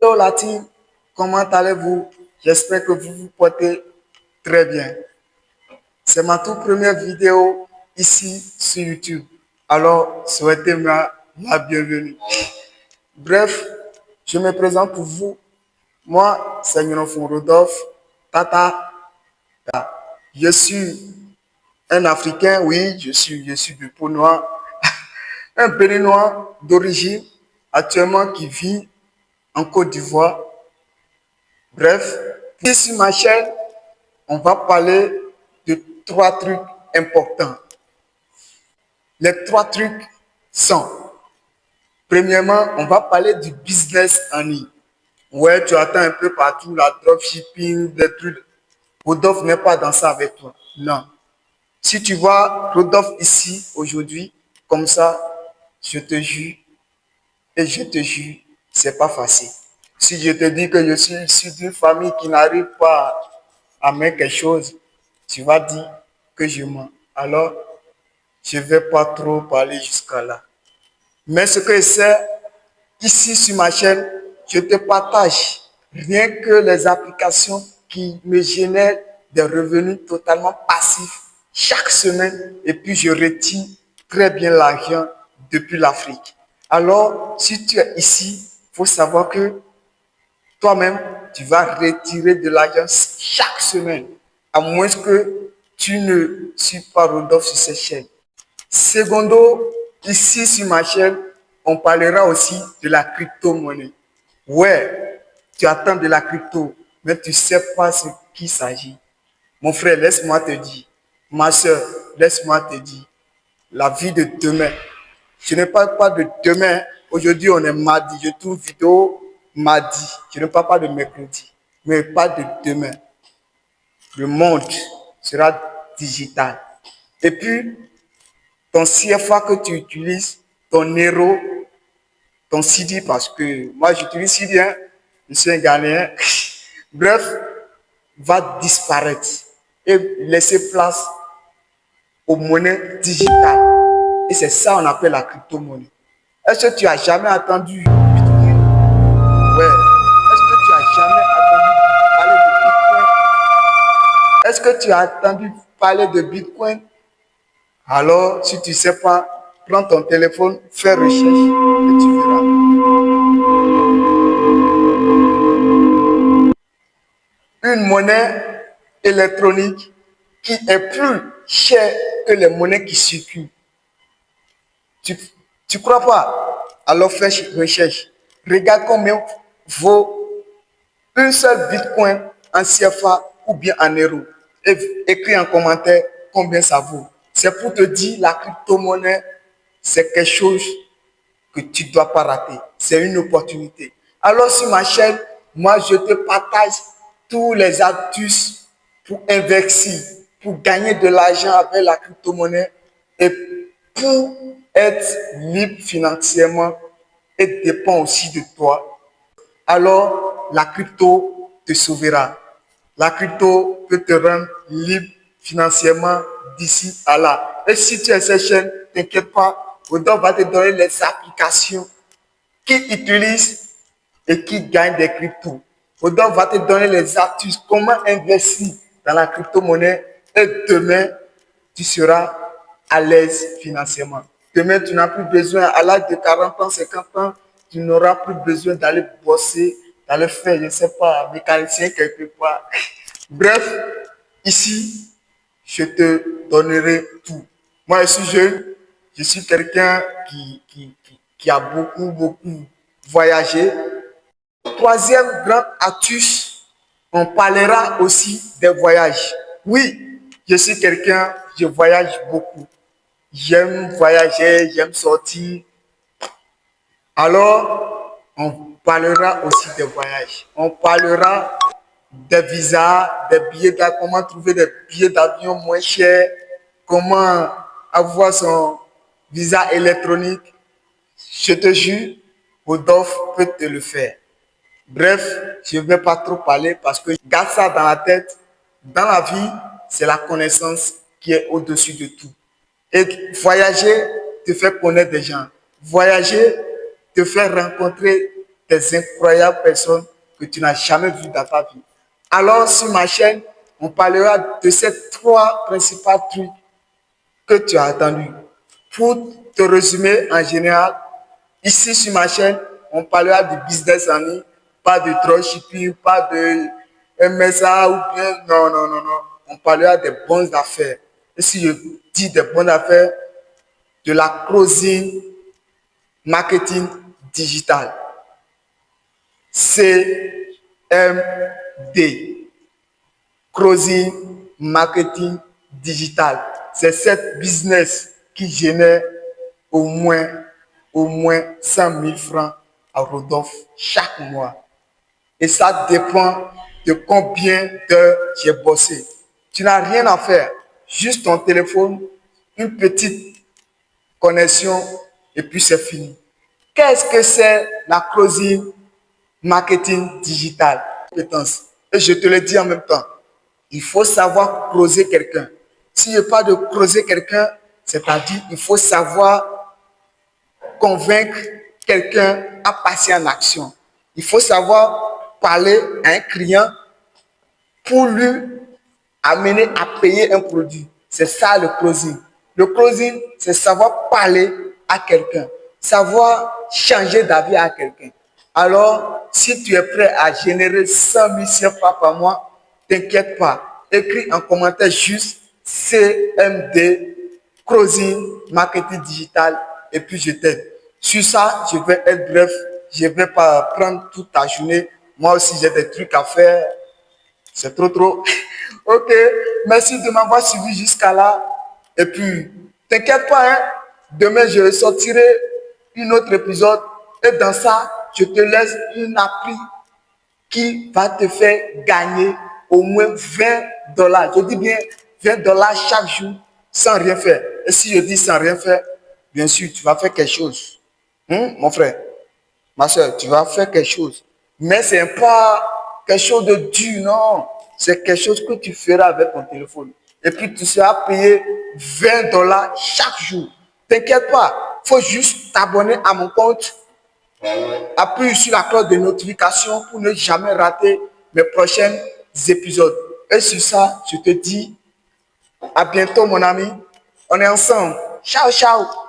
Hello la team, comment allez-vous? J'espère que vous vous portez très bien. C'est ma toute première vidéo ici sur YouTube. Alors, souhaitez-moi la bienvenue. Bref, je me présente pour vous. Moi, c'est Nonofon Rodolphe Tata. Je suis un Africain, oui, je suis de peau noire. Un Béninois d'origine, actuellement qui vit en Côte d'Ivoire. Bref, ici sur ma chaîne, on va parler de trois trucs importants. Les trois trucs sont, premièrement, on va parler du business en ligne. Ouais, tu attends un peu partout la dropshipping, des trucs. Rodolphe n'est pas dans ça avec toi. Non. Si tu vois Rodolphe ici aujourd'hui, comme ça, je te jure et je te jure, c'est pas facile. Si je te dis que je suis issu d'une famille qui n'arrive pas à mettre quelque chose, tu vas dire que je mens. Alors, je ne vais pas trop parler jusqu'à là. Mais ce que je sais, ici sur ma chaîne, je te partage rien que les applications qui me génèrent des revenus totalement passifs chaque semaine et puis je retire très bien l'argent depuis l'Afrique. Alors, si tu es ici, il faut savoir que toi-même, tu vas retirer de l'argent chaque semaine, à moins que tu ne suis pas Rodolphe sur cette chaîne. Secondo, ici sur ma chaîne, on parlera aussi de la crypto-monnaie. Ouais, tu attends de la crypto, mais tu ne sais pas ce qu'il s'agit. Mon frère, laisse-moi te dire. Ma soeur, laisse-moi te dire. La vie de demain. Je ne parle pas de demain. Aujourd'hui, on est mardi. Je tourne vidéo mardi. Je ne parle pas de mercredi, mais pas de demain. Le monde sera digital. Et puis, ton CFA que tu utilises, ton euro, ton CD, parce que moi j'utilise CD, hein, je suis un Ghanéen, bref, va disparaître et laisser place aux monnaies digitales. Et c'est ça qu'on appelle la crypto-monnaie. Est-ce que tu as jamais entendu Bitcoin? Ouais. Est-ce que tu as jamais entendu parler de Bitcoin? Est-ce que tu as entendu parler de Bitcoin? Alors, si tu ne sais pas, prends ton téléphone, fais recherche et tu verras. Une monnaie électronique qui est plus chère que les monnaies qui circulent. Tu crois pas? Alors fais recherche. Regarde combien vaut une seule Bitcoin en CFA ou bien en euros. Et écris en commentaire combien ça vaut. C'est pour te dire, la crypto-monnaie, c'est quelque chose que tu ne dois pas rater. C'est une opportunité. Alors sur ma chaîne, moi je te partage tous les astuces pour investir, pour gagner de l'argent avec la crypto-monnaie et pour être libre financièrement et dépend aussi de toi. Alors la crypto te sauvera. La crypto peut te rendre libre financièrement d'ici à là. Et si tu es cette chaîne, t'inquiète pas, Rodolphe va te donner les applications qui utilisent et qui gagnent des cryptos. Rodolphe va te donner les astuces, comment investir dans la crypto-monnaie et demain, tu seras à l'aise financièrement. Demain, tu n'as plus besoin, à l'âge de 40 ans, 50 ans, tu n'auras plus besoin d'aller bosser, d'aller faire, je ne sais pas, mécanicien quelque part. Bref, ici, je te donnerai tout. Moi, je suis jeune, je suis quelqu'un qui a beaucoup voyagé. Troisième grande astuce, on parlera aussi des voyages. Oui, je suis quelqu'un, je voyage beaucoup. J'aime voyager, j'aime sortir. Alors, on parlera aussi des voyages. On parlera des visas, des billets d'avion, comment trouver des billets d'avion moins chers, comment avoir son visa électronique. Je te jure, Rodolphe peut te le faire. Bref, je ne vais pas trop parler parce que garde ça dans la tête. Dans la vie, c'est la connaissance qui est au-dessus de tout. Et voyager te fait connaître des gens. Voyager te fait rencontrer des incroyables personnes que tu n'as jamais vues dans ta vie. Alors, sur ma chaîne, on parlera de ces 3 principaux trucs que tu as attendus. Pour te résumer en général, ici sur ma chaîne, on parlera de business en ligne, pas de dropshipping, pas de MSA ou bien non, non, non, non. On parlera des bonnes affaires. Et si je dis des bonnes affaires, de la closing marketing digital. CMD. Closing marketing digital. C'est cette business qui génère au moins 100 000 francs à Rodolphe chaque mois. Et ça dépend de combien d'heures j'ai bossé. Tu n'as rien à faire. Juste ton téléphone, une petite connexion et puis c'est fini. Qu'est-ce que c'est la closing marketing digital? Et je te le dis en même temps. Il faut savoir closer quelqu'un. S'il n'y a pas de closer quelqu'un, c'est-à-dire il faut savoir convaincre quelqu'un à passer en action. Il faut savoir parler à un client pour lui amener à payer un produit. C'est ça le closing. Le closing, c'est savoir parler à quelqu'un, savoir changer d'avis à quelqu'un. Alors, si tu es prêt à générer 100 000 CFA par mois, t'inquiète pas. Écris en commentaire juste CMD, Closing Marketing Digital, et puis je t'aide. Sur ça, je vais être bref. Je ne vais pas prendre toute ta journée. Moi aussi, j'ai des trucs à faire. C'est trop. Ok, merci de m'avoir suivi jusqu'à là. Et puis, t'inquiète pas, hein? Demain, je sortirai un autre épisode. Et dans ça, je te laisse une appli qui va te faire gagner au moins 20 $. Je dis bien 20 $ chaque jour sans rien faire. Et si je dis sans rien faire, bien sûr, tu vas faire quelque chose. Mon frère, ma soeur, tu vas faire quelque chose. Mais ce n'est pas quelque chose de dur, non. C'est quelque chose que tu feras avec ton téléphone. Et puis tu seras payé 20 $ chaque jour. T'inquiète pas, il faut juste t'abonner à mon compte. Appuie sur la cloche de notification pour ne jamais rater mes prochains épisodes. Et sur ça, je te dis à bientôt, mon ami. On est ensemble. Ciao, ciao.